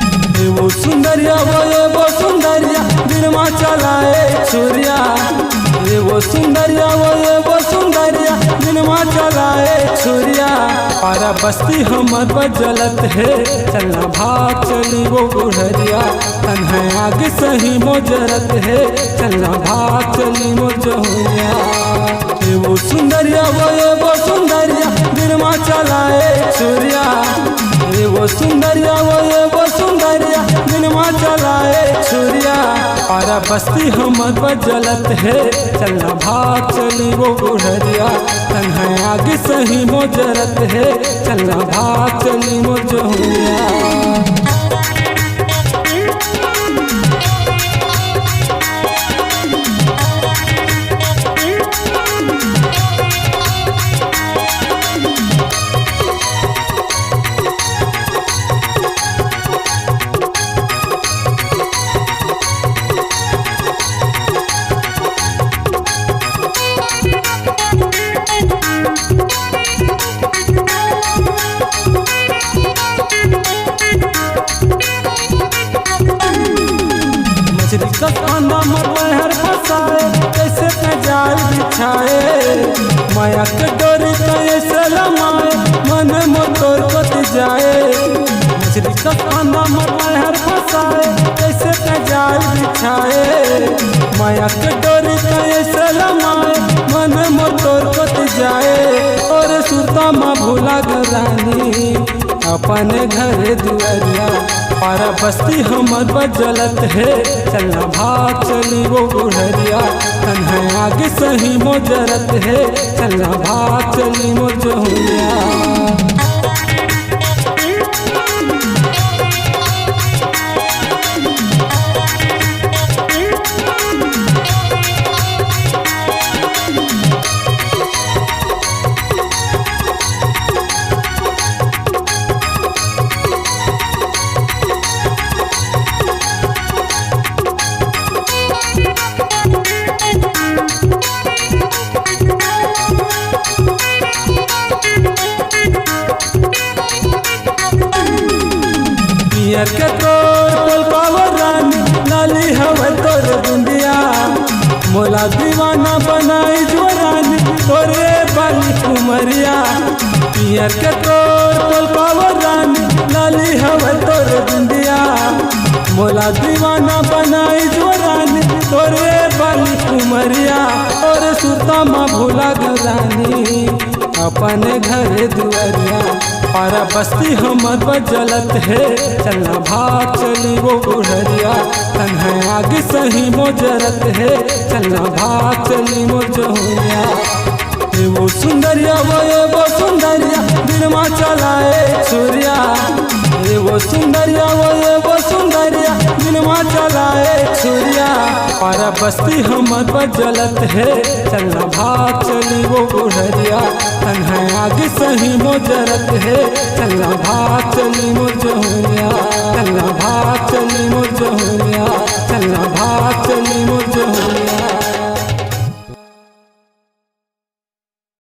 सुंदरिया वो सुंदरिया दिनमा चलाए छुरिया रे वो सुंदरिया वो सुंदरिया दिनमा चलाए छुरिया पारा बस्ती हमर बजलत है चलना भाग चली वो बुढ़रिया तन्हा आगे सही मोजरत है चलना भाग चली मोजहुरिया रे वो सुंदरिया वो सुंदरिया दिनमा चलाए छुरिया रे वो सुंदरिया वो सुंदरिया दिनमा चलाए छुरिया पारा बस्ती हमर बजलत है चलना भाग चली वो बुढ़रिया तन्हा आगे सही मोजरत है चलना भाग चली मोजहुरिया। मछली का खाना मर फसाए कैसे न जाल बिछाए माया के डोरी कैसे लमाए मन मोटर कट जाए मछली का खाना मर फसाए कैसे न जाल बिछाए माया के डोरी कैसे लमाए मन मोटर कट जाए और सुरता माँ भूला गरानी अपने घर दुआरिया पारा बस्ती हमर बजलत है चलना भाग चली वो बुढ़रिया तन्हा आगे सही मोजरत है चलना भाग चली मोजहुरिया। पियर के तोर पलकावर रानी लाली हवा तोर बुंदिया मोला दीवाना बनाई जोरानी तोरे बाली कुमरिया पियर के तोर पलकावर रानी लाली हवा तोर बुंदिया मोला दीवाना बनाई जोरानी तोरे बाली कुमरिया और सुरता माँ भूला गरानी अपने घर दुआरिया पारा बस्ती हमर बजलत है चलना भाग चली वो बुढ़रिया तन्हा आगे सही मोजरत है चलना भाग चली मोजहुरिया। वो सुंदरिया वो सुंदरिया दिनमा चलाए छुरिया वो सुंदरिया वो सुंदरिया दिनमा चलाए छुरिया पारा बस्ती हमर बजलत है चलना भाग चली वो बुढ़रिया तन्हा आगे सही मोजरत है चलना भाग चली मोजहुरिया चलना भाग चली मोजहुरिया चलना भाग